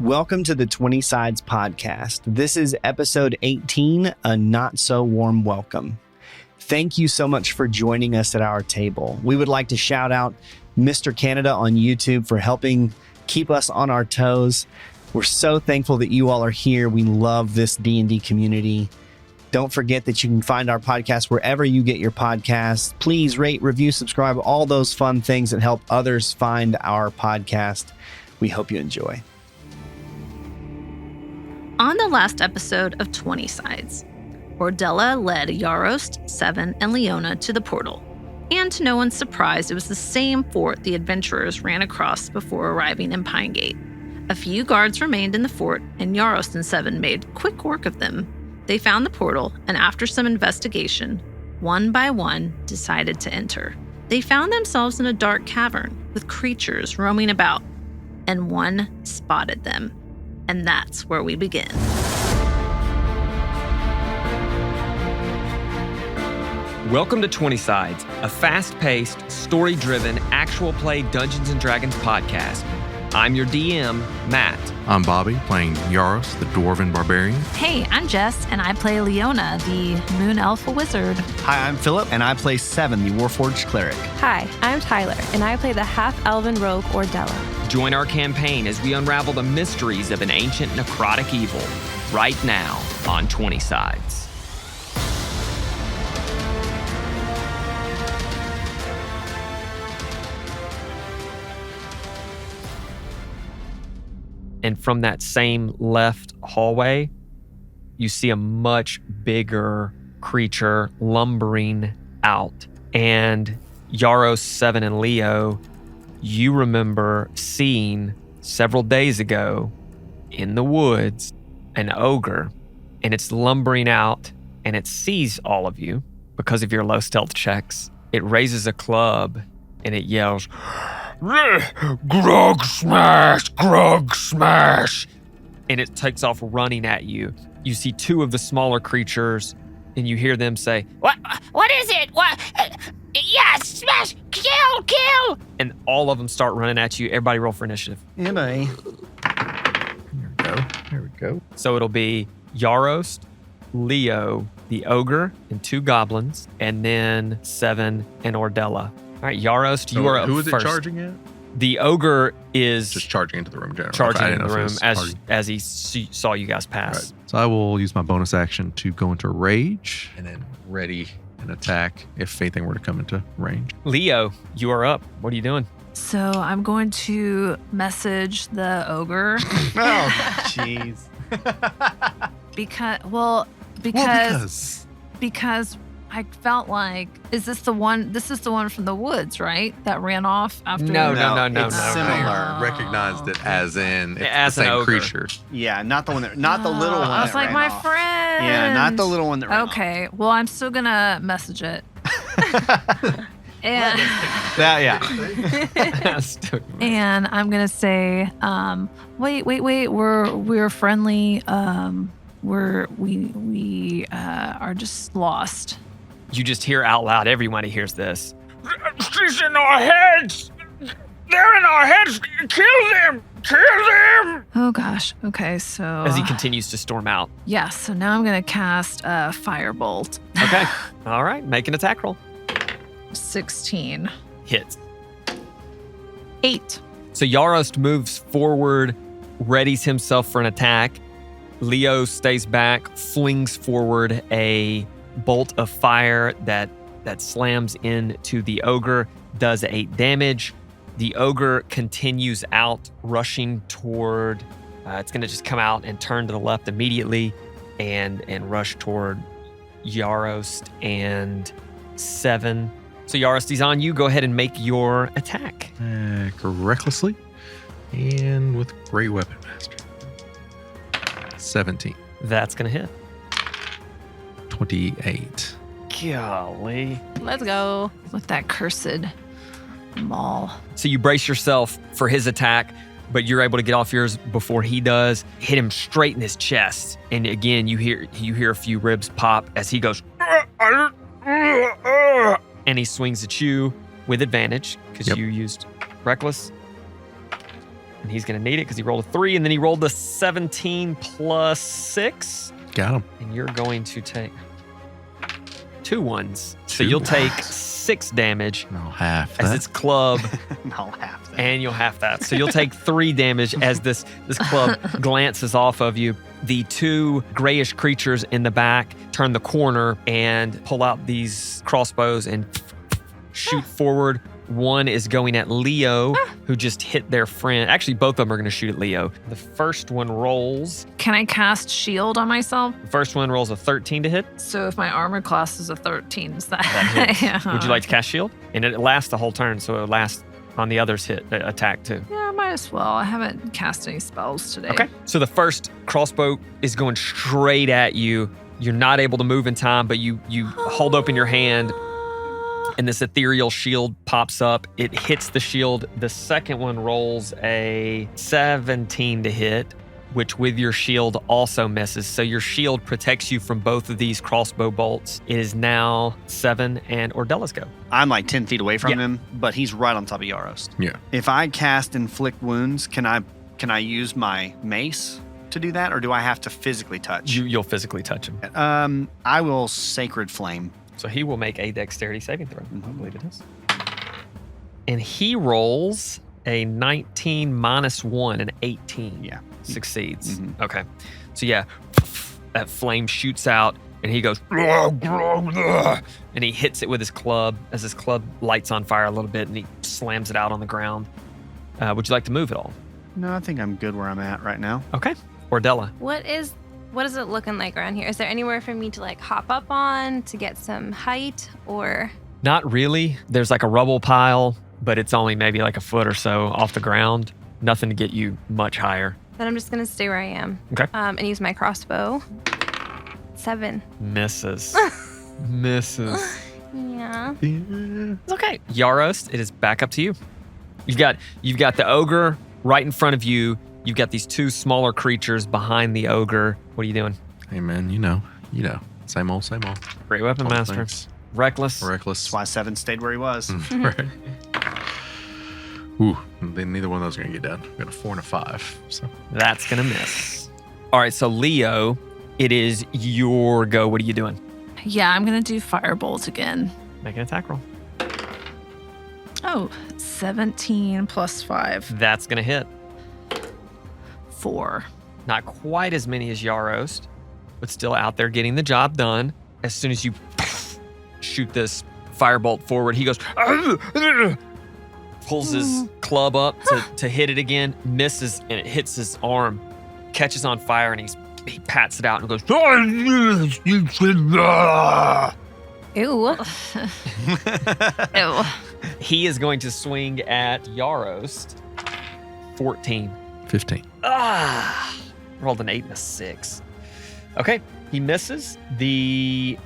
Welcome to the 20 Sides podcast. This is episode 18, a not so warm welcome. Thank you so much for joining us at our table. We would like to shout out Mr. Canada on YouTube for helping keep us on our toes. We're so thankful that you all are here. We love this D&D community. Don't forget that you can find our podcast wherever you get your podcasts. Please rate, review, subscribe, all those fun things that help others find our podcast. We hope you enjoy. On the last episode of 20 Sides, Ordella led Yarost, Seven, and Leona to the portal. And to no one's surprise, it was the same fort the adventurers ran across before arriving in Pine Gate. A few guards remained in the fort, and Yarost and Seven made quick work of them. They found the portal, and after some investigation, one by one decided to enter. They found themselves in a dark cavern with creatures roaming about, and one spotted them. And that's where we begin. Welcome to 20 Sides, a fast-paced, story-driven, actual play Dungeons & Dragons podcast. I'm your DM, Matt. I'm Bobby, playing Yaros, the Dwarven Barbarian. Hey, I'm Jess, and I play Leona, the Moon Elf Wizard. Hi, I'm Philip, and I play Seven, the Warforged Cleric. Hi, I'm Tyler, and I play the half-elven rogue Ordella. Join our campaign as we unravel the mysteries of an ancient necrotic evil right now on 20 Sides. And from that same left hallway, you see a much bigger creature lumbering out. And Yaros, Seven, and Leo, you remember seeing several days ago in the woods an ogre, and it's lumbering out, and it sees all of you because of your low stealth checks. It raises a club, and it yells, "Grog smash! Grog smash!" And it takes off running at you. You see two of the smaller creatures, and you hear them say, What is it? What? Yes, smash! Kill! And all of them start running at you. Everybody roll for initiative. Yeah, buddy. There we go. So it'll be Yarost, Leo, the ogre, and two goblins, and then Seven and Ordella. All right, Yarost, you are up Who is first. it charging at? The ogre is Just charging into the room, generally. charging Okay, I in didn't the know room if it was as he saw you guys pass. Right. So I will use my bonus action to go into rage and then ready an attack if anything were to come into range. Leo, you are up. What are you doing? So I'm going to message the ogre Oh, jeez. because I felt like, is this the one? This is the one from the woods, right? That ran off after. No. It's similar. Oh. Recognized it as in it's As the an same ogre. creature. Yeah, not the little one. I was that like, ran my off. friend. Yeah, not the little one that ran off. Okay, well, I'm still gonna message it. And and I'm gonna say, wait, we're friendly. We are just lost. You just hear out loud. Everybody hears this. She's in our heads. They're in our heads. Kill them. Oh gosh. Okay, so As he continues to storm out. yeah. So now I'm gonna cast Firebolt. Okay. All right. Make an attack roll. 16. Hits. 8. So Yarost moves forward, readies himself for an attack. Leo stays back, flings forward a bolt of fire that slams into the ogre, does 8 damage. The ogre continues out, rushing toward, it's going to just come out and turn to the left immediately and rush toward Yarost and Seven. So Yarost, he's on you. Go ahead and make your attack. Recklessly and with Great Weapon Master. 17. That's going to hit. 28. Golly. Let's go with that cursed maul. So you brace yourself for his attack, but you're able to get off yours before he does. Hit him straight in his chest. And again, you hear a few ribs pop as he goes, and he swings at you with advantage because you used Reckless. And he's going to need it because he rolled a 3, and then he rolled a 17 plus 6. Got him. And you're going to take 2 ones. So 2 you'll take ones. 6 damage I'll half as that. its club, I'll have that. and you'll half that. So you'll take 3 damage as this club glances off of you. The 2 grayish creatures in the back turn the corner and pull out these crossbows and shoot forward. One is going at Leo, who just hit their friend. Actually, both of them are going to shoot at Leo. The first one rolls. Can I cast shield on myself? The first one rolls a 13 to hit. So if my armor class is a 13, is that? That hits. Yeah. Would you like to cast shield? And it lasts the whole turn, so it lasts on the other's hit attack too. Yeah, might as well. I haven't cast any spells today. Okay. So the first crossbow is going straight at you. You're not able to move in time, but you hold open your hand, and this ethereal shield pops up. It hits the shield. The second one rolls a 17 to hit, which with your shield also misses. So your shield protects you from both of these crossbow bolts. It is now 7 and Ordella's go. I'm like 10 feet away from Yeah. him, but he's right on top of Yarost. Yeah. If I cast Inflict Wounds, can I use my mace to do that, or do I have to physically touch? You'll physically touch him. I will Sacred Flame. So he will make a dexterity saving throw. I believe it is. And he rolls a 19 minus 1, an 18. Yeah. Succeeds. Mhm. Okay. So yeah, that flame shoots out and he goes, and he hits it with his club as his club lights on fire a little bit and he slams it out on the ground. Would you like to move at all? No, I think I'm good where I'm at right now. Okay. Ordella. What is it looking like around here? Is there anywhere for me to like hop up on to get some height or? Not really. There's like a rubble pile, but it's only maybe like a foot or so off the ground. Nothing to get you much higher. Then I'm just gonna stay where I am. Okay. And use my crossbow. 7. Misses. Misses. Yeah. It's okay. Yarost, it is back up to you. You've got the ogre right in front of you. You've got these 2 smaller creatures behind the ogre. What are you doing? Hey, man, you know. Same old, same old. Great weapon All master. things. Reckless. Reckless. That's why 7 stayed where he was. Right. Ooh, then neither one of those are going to get done. We got a 4 and a 5. So That's going to miss. All right, so Leo, it is your go. What are you doing? Yeah, I'm going to do firebolt again. Make an attack roll. Oh, 17 plus 5. That's going to hit. 4. Not quite as many as Yarost, but still out there getting the job done. As soon as you shoot this firebolt forward, he goes, pulls his club up to hit it again, misses, and it hits his arm, catches on fire, and he pats it out and goes, Ew. Ew. he is going to swing at Yarost. 14. 15. Rolled an 8 and a 6. Okay, he misses. The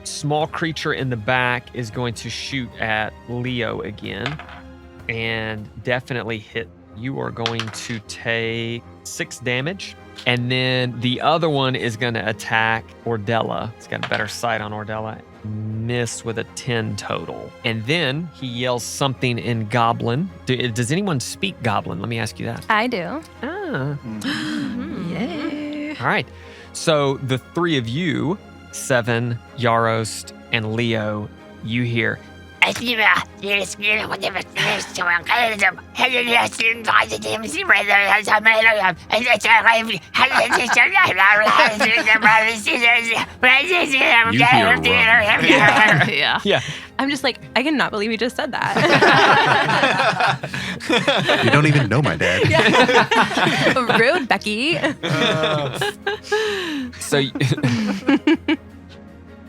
small creature in the back is going to shoot at Leo again and definitely hit. You are going to take 6 damage. And then the other one is going to attack Ordella. It's got a better sight on Ordella. Miss with a 10 total. And then he yells something in Goblin. Does anyone speak Goblin? Let me ask you that. I do. Ah. Yay. All right. So the 3 of you, 7, Yarost, and Leo, you hear, Yeah. yeah, I'm just like, I cannot believe you just said that. You don't even know my dad. Rude, Becky. so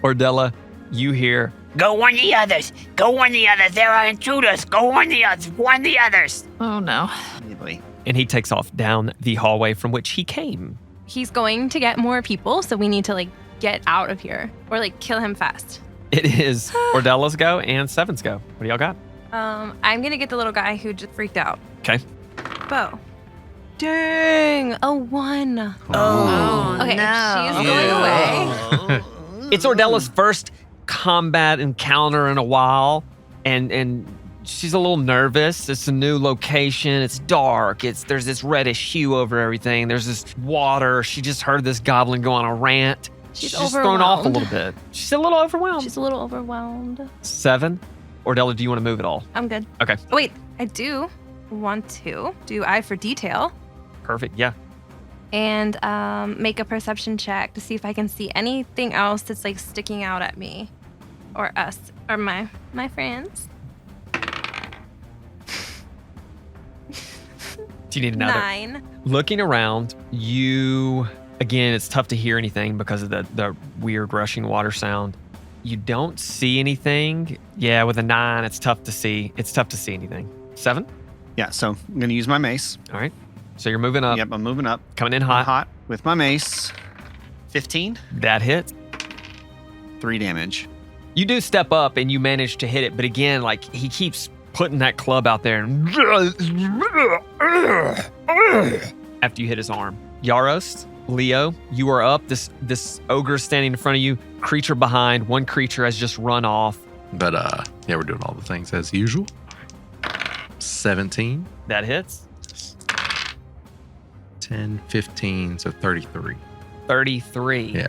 Ordella, you hear, Go warn the others. Go warn the others. There are intruders. Go warn the others. Warn the others. Oh no. Anyway, and he takes off down the hallway from which he came. He's going to get more people, so we need to like get out of here or like kill him fast. It is Ordella's go and 7's go. What do y'all got? I'm gonna get the little guy who just freaked out. Okay. Bow. Dang, a 1. Oh, Okay, no. she's going away. It's Ordella's first combat encounter in a while, and she's a little nervous. It's a new location. It's dark. There's this reddish hue over everything. There's this water. She just heard this goblin go on a rant. She's just thrown off a overwhelmed. little bit. She's a little overwhelmed. She's a little overwhelmed. 7. Ordella, do you want to move at all? I'm good. Okay. Oh, wait, I do want to do eye for detail Perfect. Yeah. and make a perception check to see if I can see anything else that's like sticking out at me or us or my friends. Do you need another? 9. Looking around, again, it's tough to hear anything because of the weird rushing water sound. You don't see anything. Yeah, with a 9, it's tough to see. It's tough to see anything. 7? Yeah, so I'm going to use my mace. All right. So you're moving up. Yep, I'm moving up. Coming in I'm hot. hot with my mace. 15, That hits. 3 damage. You do step up and you manage to hit it, but again, like he keeps putting that club out there and after you hit his arm. Yaros, Leo, you are up. This ogre standing in front of you, creature behind, one creature has just run off. But yeah, we're doing all the things as usual. 17, That hits. 10, 15, so 33. 33. Yeah.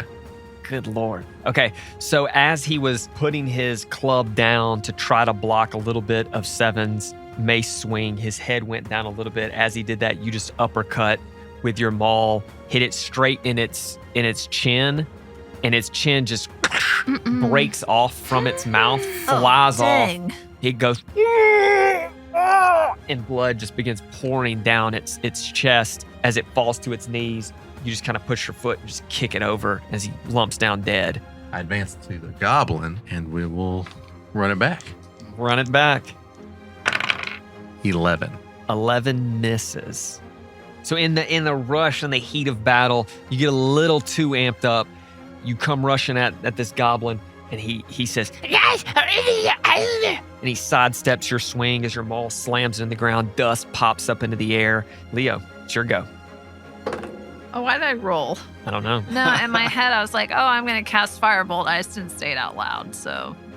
Good Lord. Okay, so as he was putting his club down to try to block a little bit of 7's mace swing, his head went down a little bit. As he did that, you just uppercut with your maul, hit it straight in its chin, and its chin just breaks off from its mouth, flies off. Dang. It goes, and blood just begins pouring down its chest as it falls to its knees. You just kind of push your foot and just kick it over as he lumps down dead. I advance to the goblin and we will run it back. Run it back. 11. 11 misses. So in the rush and the heat of battle, you get a little too amped up. You come rushing at this goblin, and he says, and he sidesteps your swing as your maul slams into the ground. Dust pops up into the air. Leo, it's your go. Oh, why did I roll? I don't know. No, in my head, I was like, oh, I'm going to cast Firebolt. I just didn't say it out loud.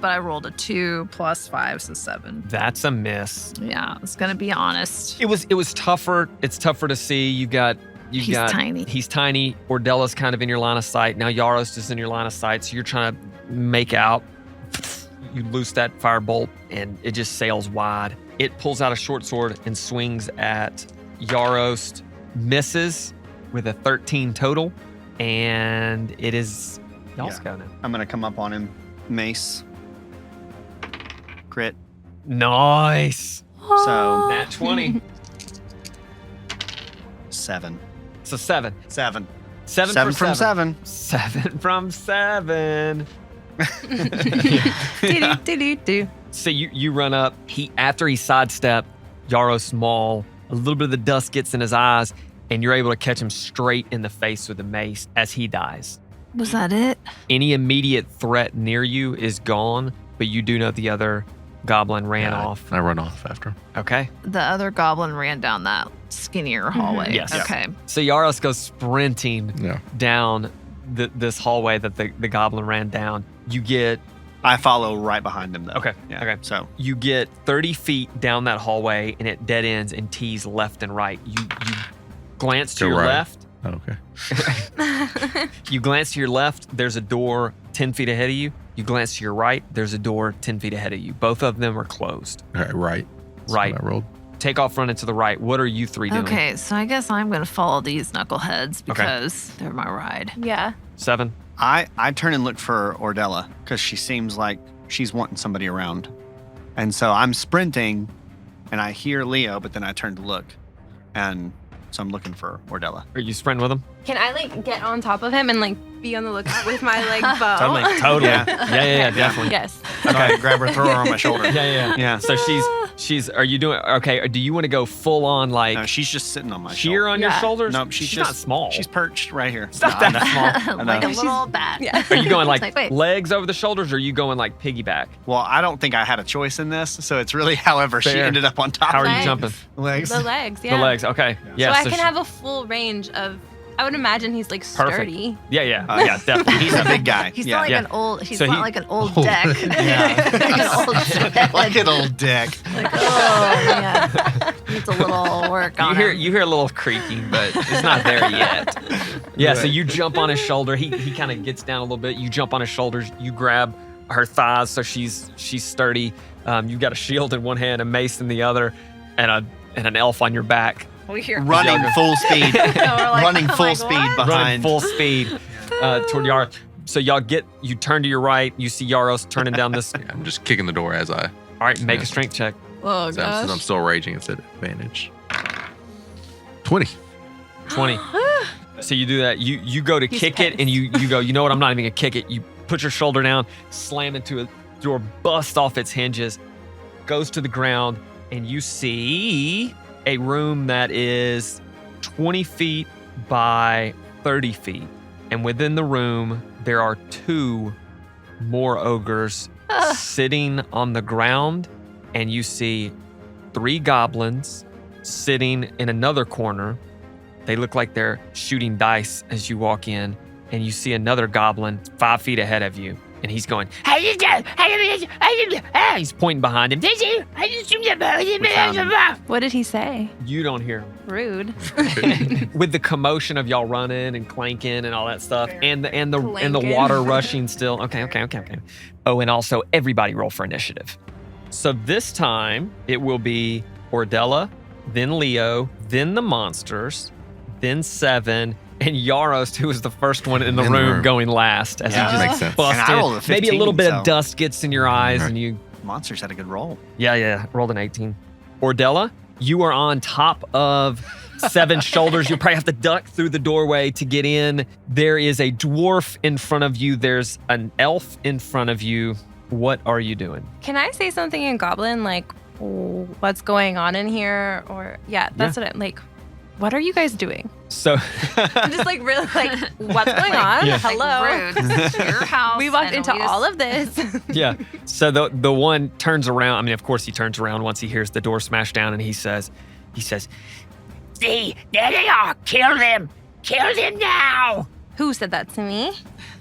But I rolled a 2 plus 5, so 7. That's a miss. Yeah, it's going to be honest. It was tougher. It's tougher to see. He's tiny. He's tiny. Ordella's kind of in your line of sight. Now Yaros is in your line of sight, so you're trying to make out. You loose that firebolt, and it just sails wide. It pulls out a short sword and swings at Yaros, misses with a 13 total, and it is y'all's Yeah. go now. I'm going to come up on him. Mace. Crit. Nice. So Nat 20. 7. So 7. 7. 7 from 7. 7 from 7. Do-do-do-do-do. So you run up. After he sidestepped Yaros' maul, a little bit of the dust gets in his eyes, and you're able to catch him straight in the face with the mace as he dies. Was that it? Any immediate threat near you is gone, but you do know the other goblin ran Yeah, off. I run off after him. Okay. The other goblin ran down that skinnier hallway. Yes. Okay. So Yaros goes sprinting Yeah. down this hallway that the goblin ran down. You get I follow right behind him, though. Okay, Yeah. okay. So You get 30 feet down that hallway, and it dead ends and tees left and right. You glance to Go your right. left. Oh, okay. You glance to your left. There's a door 10 feet ahead of you. You glance to your right. There's a door 10 feet ahead of you. Both of them are closed. All right, right. That's Right. what I rolled. Take off running to the right. What are you three doing? Okay, so I guess I'm going to follow these knuckleheads because they're my ride. Yeah. 7. I turn and look for Ordella because she seems like she's wanting somebody around. And so I'm sprinting and I hear Leo, but then I turn to look. And so I'm looking for Ordella. Are you sprinting with him? Can I like get on top of him and like be on the lookout with my like bow? Totally. Yeah. Yeah, definitely. Yes. Okay. Grab her, throw her on my shoulder. Yeah. Yeah. So are you doing, okay, do you want to go full on like No, she's just sitting on my sheer shoulder. on your Yeah. shoulders? No, she's not just small. She's perched right here. It's not that small. like a know. little bat. Yeah. Are you going like Like, wait. legs over the shoulders, or are you going like piggyback? Well, I don't think I had a choice in this, so it's really however she Fair. ended up on top. How are of you Legs. jumping? Legs. The legs. Yeah. The legs. Okay. Yeah. so I can she- have a full range of I would imagine he's like sturdy. Yeah, definitely. He's a big guy. He's yeah. not like Yeah. an old. He's So not he- like an old deck. like an old deck. Like an old dick. Like, oh man, needs a little work on him. You hear a little creaking, but it's not there yet. Yeah, so you jump on his shoulder. He kind of gets down a little bit. You jump on his shoulders. You grab her thighs so she's sturdy. You've got a shield in one hand, a mace in the other, and an elf on your back. We hear Running full speed. So we're like, running oh full my speed God. Running behind. full speed toward Yaros. So you turn to your right. You see Yaros turning down this. Yeah, I'm just kicking the door as I. All right, make Yeah. a strength check. Oh Since I'm gosh. still raging, it's at advantage. 20. 20. So you do that. You go to He's kick it, and you go, you know what? I'm not even going to kick it. You put your shoulder down, slam into a door, bust off its hinges, goes to the ground, and you see a room that is 20 feet by 30 feet. And within the room, there are 2 more ogres sitting on the ground, and you see 3 goblins sitting in another corner. They look like they're shooting dice as you walk in, and you see another goblin 5 feet ahead of you, and he's going, he's pointing behind him. What did he say? You don't hear him. Rude. With the commotion of y'all running and clanking and all that stuff, and the Clanking. water rushing still. Okay. Oh, and also everybody roll for initiative. So this time it will be Ordella, then Leo, then the monsters, then Seven, and Yaros, who was the first one in the room going last, as Yeah. he Makes just sense. busted. And I rolled a 15, Maybe a little bit so- of dust gets in your eyes, and you Monsters had a good roll. yeah, rolled an 18. Ordella, you are on top of Seven's shoulders. You'll probably have to duck through the doorway to get in. There is a dwarf in front of you. There's an elf in front of you. What are you doing? Can I say something in Goblin, like, what's going on in here? Or, that's what I'm like, what are you guys doing? So I'm just like, really, like, what's going on? Yeah. Hello. Rude. This is your house. We walked and into we all of this. yeah. So the one turns around. I mean, of course he turns around once he hears the door smash down, and he says, See, there they are. Kill them. Kill them now. Who said that to me?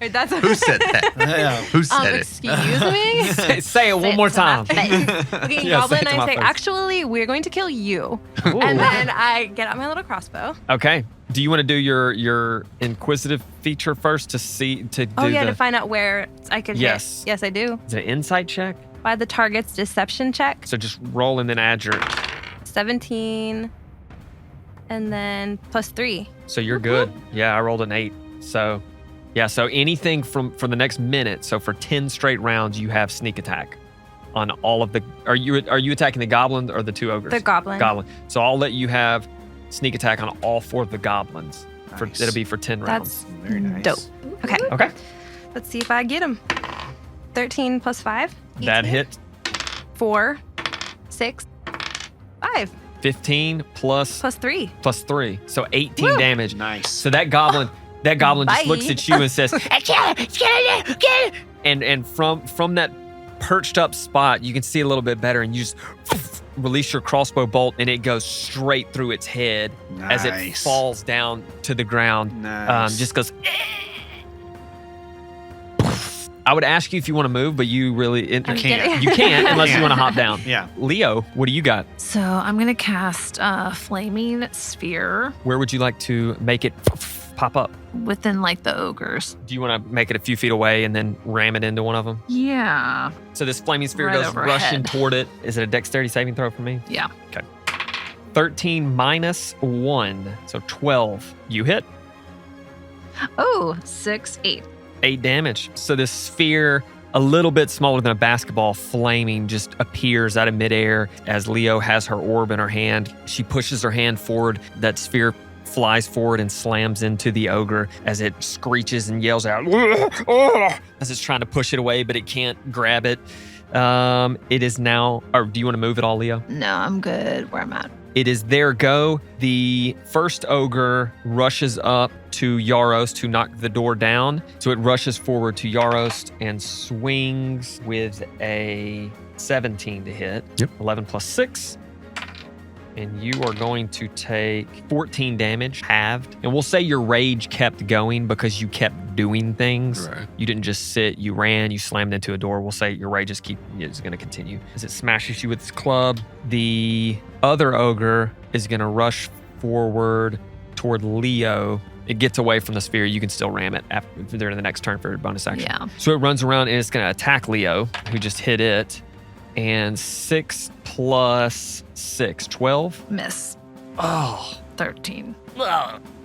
Or that's Who said that? Yeah. Who said it? excuse me? say it one more time. Okay, in Yeah, say Goblin, it to I my say, face. actually, we're going to kill you. Ooh. And then I get out my little crossbow. Okay. Do you want to do your inquisitive feature first to see to do To find out where I could Yes. hit. Yes, I do. is it an insight check? By the target's deception check. So just roll and then add your. 17 and then plus 3. So you're good. Yeah, I rolled an 8. So yeah, so anything for the next minute. So for 10 straight rounds, you have sneak attack on all of the. Are you attacking the goblin or the 2 ogres? The goblin. Goblin. So I'll let you have sneak attack on all 4 of the goblins. Nice. It'll be for 10 rounds. That's Very nice. dope. Okay. Okay. Let's see if I get him. 13 plus 5. That 18. hit 4, 6, 5 15 plus 3. plus 3. So 18 Woo. damage. Nice. So that goblin just looks Bye. at you and says, Kill them. Kill them. and from that perched up spot, you can see a little bit better, and you just release your crossbow bolt, and it goes straight through its head as it Nice. falls down to the ground. Nice. Just goes. I would ask you if you want to move, but you really I'm can't. kidding. you can't unless you want to hop down. Yeah. Leo, what do you got? So I'm gonna cast a flaming sphere Where would you like to make it pop up? within like the ogres. Do you want to make it a few feet away and then ram it into one of them? Yeah. So this flaming sphere Right goes overhead. rushing toward it. Is it a dexterity saving throw for me? Yeah. 13 minus 1, so 12. You hit. Oh, 6, 8. 8 damage. So this sphere, a little bit smaller than a basketball, flaming, just appears out of midair as Leo has her orb in her hand. She pushes her hand forward. That sphere flies forward and slams into the ogre as it screeches and yells out as it's trying to push it away, but it can't grab it. It is now, or do you want to move at all, Leo? No, I'm good where I'm at. It is their go. The first ogre rushes up to Yaros to knock the door down. So it rushes forward to Yaros and swings with a 17 to hit. Yep. 11 plus 6. and you are going to take 14 damage, halved. And we'll say your rage kept going because you kept doing things. Right. You didn't just sit, you ran, you slammed into a door. We'll say your rage is going to continue. As it smashes you with its club, the other ogre is going to rush forward toward Leo. It gets away from the sphere. You can still ram it after during the next turn for your bonus action. Yeah. So it runs around and it's going to attack Leo, who just hit it. And 6 plus 6, 12. Miss. Oh. 13.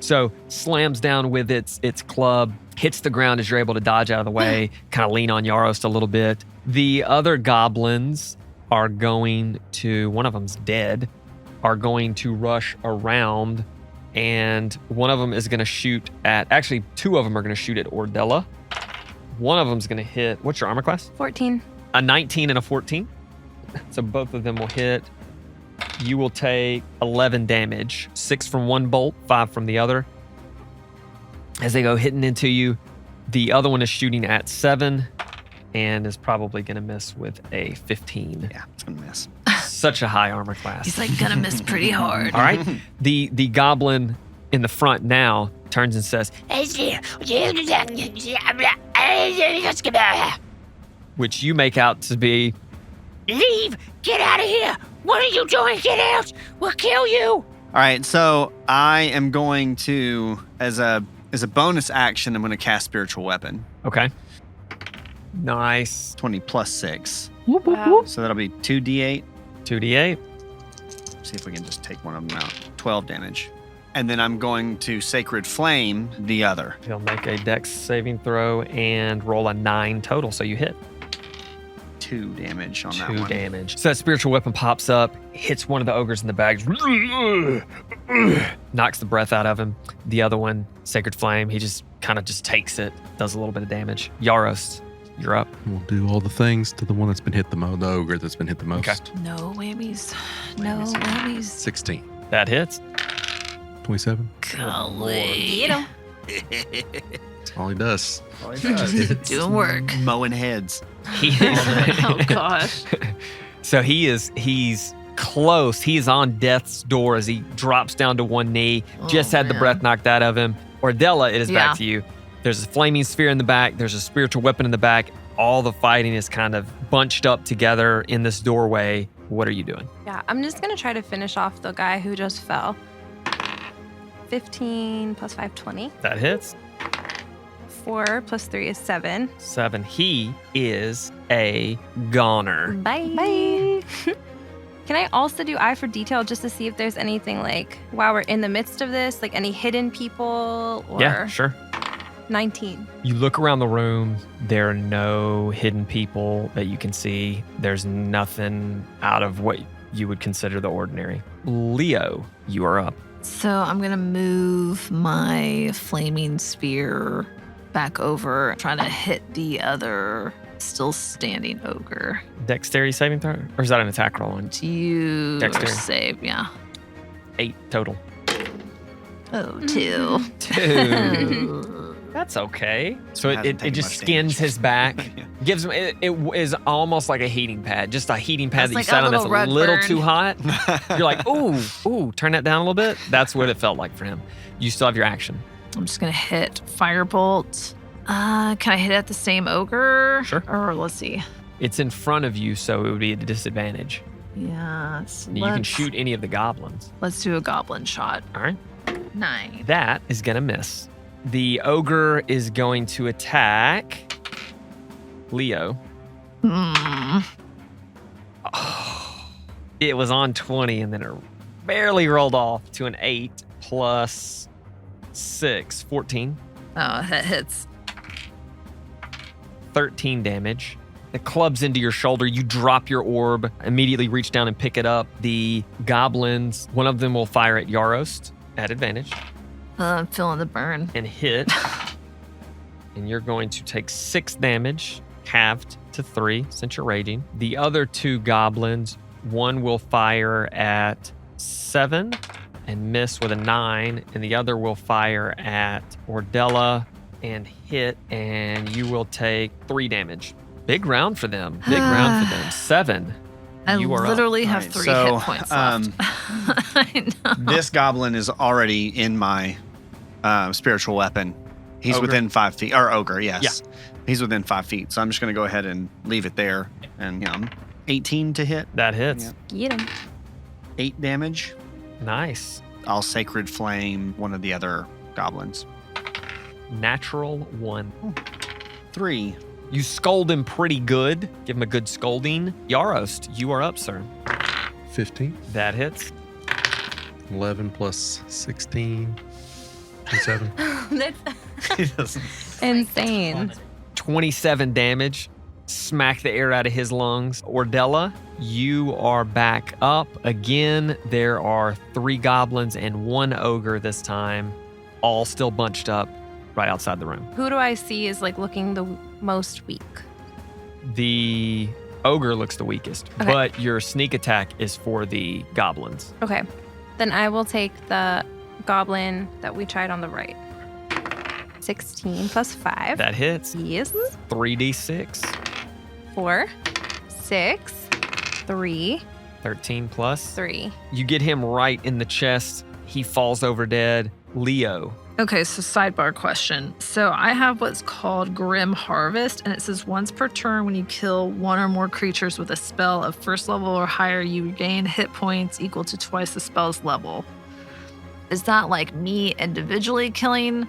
So slams down with its club, hits the ground as you're able to dodge out of the way, kind of lean on Yarost a little bit. The other goblins are going to, one of them's dead, are going to rush around, and one of them is going to shoot at, actually 2 of them are going to shoot at Ordella. One of them's going to hit, what's your armor class? 14. A 19 and a 14. So both of them will hit. You will take 11 damage, 6 from one bolt, 5 from the other. As they go hitting into you, the other one is shooting at 7 and is probably going to miss with a 15. Yeah, it's going to miss. Such a high armor class. He's like gonna miss pretty hard. All right. The goblin in the front now turns and says, which you make out to be, Leave! Get out of here! What are you doing? Get out! We'll kill you! All right, so I am going to, as a bonus action, I'm going to cast Spiritual Weapon. okay. Nice. 20 plus 6. Wow. So that'll be 2d8. 2d8. See if we can just take one of them out. 12 damage. And then I'm going to Sacred Flame the other. He'll make a dex saving throw and roll a 9 total, so you hit. 2 damage on that 2 one. damage. So that spiritual weapon pops up, hits one of the ogres in the back, knocks the breath out of him. The other one, Sacred Flame, he just kind of just takes it, does a little bit of damage. Yaros, you're up. We'll do all the things to the one that's been hit the most, the ogre that's been hit the most. Okay. No whammies. No whammies. 16. That hits. 27. Golly. Get him. That's all he does. Doing work. Mowing heads. He Oh gosh. So he's close. He's on death's door as he drops down to one knee. Just had the man. breath knocked out of him. Ordella, it is Yeah. back to you. There's a flaming sphere in the back. There's a spiritual weapon in the back. All the fighting is kind of bunched up together in this doorway. What are you doing? Yeah, I'm just going to try to finish off the guy who just fell. 15 plus 5, 20. That hits. 4 plus 3 is 7. 7. He is a goner. Bye. Bye. Can I also do eye for detail just to see if there's anything like, while we're in the midst of this, like any hidden people or Yeah, sure. 19. You look around the room. There are no hidden people that you can see. There's nothing out of what you would consider the ordinary. Leo, you are up. So I'm gonna move my flaming sphere back over, trying to hit the other still standing ogre. Dexterity saving throw? Or is that an attack roll on Do you Dexterity. save? Yeah. 8 total? Oh, 2. 2. That's okay. So Hasn't it taken just much skins damage. his back. Gives him, it is almost like a heating pad. Just a heating pad It's that like you sat a on that's little a rug little burn. too hot. You're like, ooh, turn that down a little bit. That's what it felt like for him. You still have your action. I'm just gonna hit firebolt. Can I hit at the same ogre? Sure. Or let's see. It's in front of you, so it would be at a disadvantage. Yeah. You can shoot any of the goblins. Let's do a goblin shot. All right. 9. That is going to miss. The ogre is going to attack Leo. It was on 20 and then it barely rolled off to an 8 plus 6, 14. Oh, that hits. 13 damage. It clubs into your shoulder. You drop your orb, immediately reach down and pick it up. The goblins, one of them will fire at Yarost at advantage I'm feeling the burn. and hit. And you're going to take 6 damage, halved to 3 since you're raging. The other 2 goblins, one will fire at 7 and miss with a 9, and the other will fire at Ordella and hit, and you will take 3 damage. Big round for them. 7. I You are up. literally have Alright, 3 so, hit points left. I know. This goblin is already in my spiritual weapon. He's Ogre? within 5 feet. Or ogre, yes. Yeah. He's within 5 feet. So I'm just going to go ahead and leave it there. And 18 to hit. That hits. Yeah. Get him. 8 damage. Nice. I'll Sacred Flame one of the other goblins. Natural 1. 3. You scold him pretty good. Give him a good scolding. Yarost, you are up, sir. 15. That hits. 11 plus 16. 27. That's insane. 27 damage. Smack the air out of his lungs. Ordella, you are back up. Again, there are 3 goblins and 1 ogre this time, all still bunched up right outside the room. Who do I see is like looking the most weak? The ogre looks the weakest, Okay. but your sneak attack is for the goblins. Okay. Then I will take the goblin that we tried on the right. 16 plus 5. That hits. Yes. 3d6. 4, 6, 3, 13 plus. 3. You get him right in the chest. He falls over dead. Leo. Okay, so sidebar question. So I have what's called Grim Harvest, and it says once per turn when you kill 1 or more creatures with a spell of 1st level or higher, you gain hit points equal to twice the spell's level. Is that like me individually killing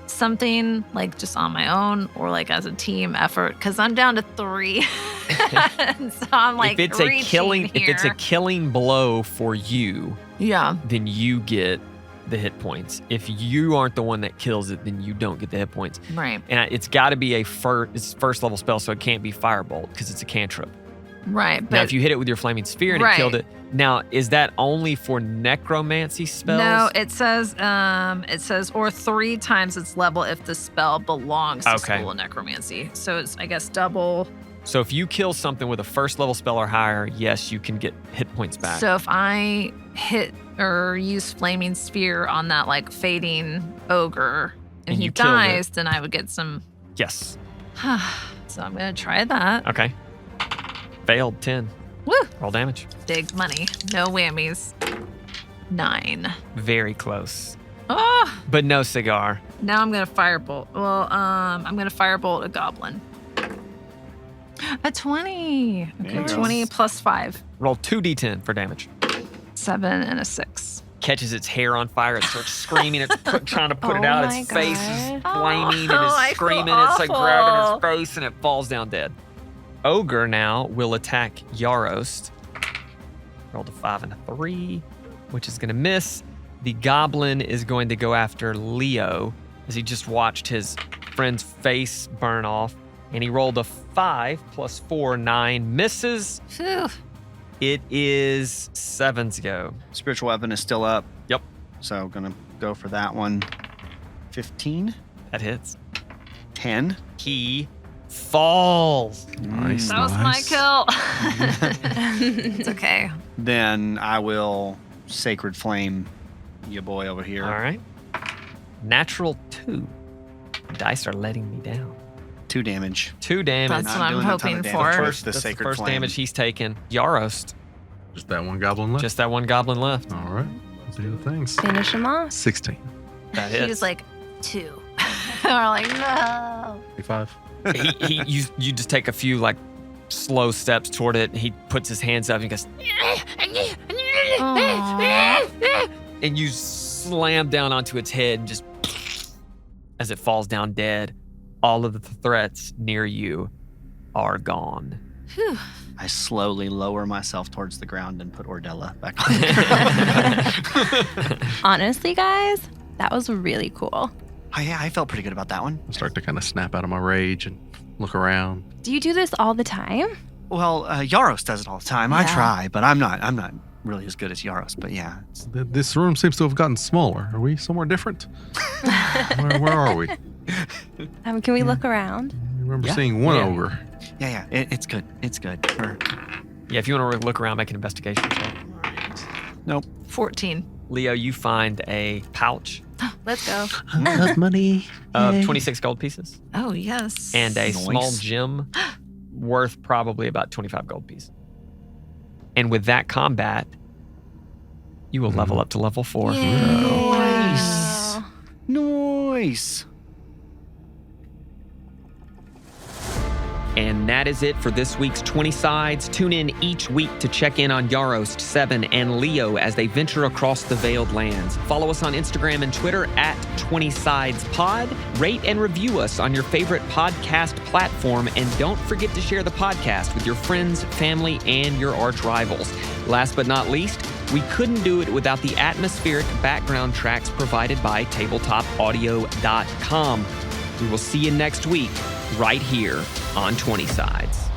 something, like just on my own, or like as a team effort? Because I'm down to 3. So I'm like, if it's a killing blow for you, yeah. then you get the hit points. If you aren't the one that kills it, then you don't get the hit points. Right. And it's got to be it's first level spell, so it can't be firebolt because it's a cantrip. Right. But Now, if you hit it with your flaming sphere and it killed it, now is that only for necromancy spells? no, it says or 3 times its level if the spell belongs to Okay. School of Necromancy. So it's, I guess, double. So if you kill something with a first level spell or higher, yes, you can get hit points back. So if I hit or use Flaming Sphere on that like fading ogre and And he you killed it. dies, then I would get some. Yes. So I'm going to try that. Okay. Failed 10. Woo! Roll damage. Big money. No whammies. 9. Very close. Oh, But no cigar. now I'm going to firebolt. Well, I'm going to firebolt a goblin. A 20. There you Okay, go. 20 plus 5. Roll 2d10 for damage. 7 and a 6. Catches its hair on fire. It starts screaming. It's trying to put it Oh out. my Its face is God. flaming Oh, and I it's feel screaming. It's like grabbing awful. its face and it falls down dead. Ogre now will attack Yarost. Rolled a 5 and a 3, which is going to miss. The goblin is going to go after Leo as he just watched his friend's face burn off. And he rolled a 5 plus 4, 9. Misses. Phew. It is 7's go. Spiritual weapon is still up. Yep. So gonna go for that one. 15. That hits. 10. He falls. Nice. That was my nice. kill. It's okay. Then I will Sacred Flame your boy over here. All right. Natural 2. Dice are letting me down. 2 damage. 2 damage. That's Not what I'm doing a ton of hoping damage. for. First, the That's Sacred the first Flame. damage he's taken. Yarost. Just that one goblin left. Just that one goblin left. All right. Let's do the things. Finish him off. 16. That He hits. was like, 2. We're like, no. 25. you just take a few like slow steps toward it. He puts his hands up and he goes, Aw. and you slam down onto its head and just as it falls down dead, all of the threats near you are gone. Phew. I slowly lower myself towards the ground and put Ordella back on the ground. Honestly, guys, that was really cool. Oh, yeah, I felt pretty good about that one. I start to kind of snap out of my rage and look around. Do you do this all the time? Well, Yaros does it all the time. I Yeah. try, but I'm not really as good as Yaros. But yeah, This room seems to have gotten smaller. Are we somewhere different? where are we? I Can we look around? remember Yeah. seeing one Yeah. ogre. yeah, it's good. It's good. Yeah, if you want to look around, make an investigation check. Nope. 14. Leo, you find a pouch Let's go. I love money. of 26 gold pieces Oh, yes. and a Nice. small gem worth probably about 25 gold pieces. And with that combat, you will level up to level 4. Nice. Nice. And that is it for this week's 20 Sides. Tune in each week to check in on Yarost, Seven, and Leo as they venture across the Veiled Lands. Follow us on Instagram and Twitter at 20 Sides Pod. Rate and review us on your favorite podcast platform. And don't forget to share the podcast with your friends, family, and your arch rivals. Last but not least, we couldn't do it without the atmospheric background tracks provided by tabletopaudio.com. We will see you next week, right here on 20 Sides.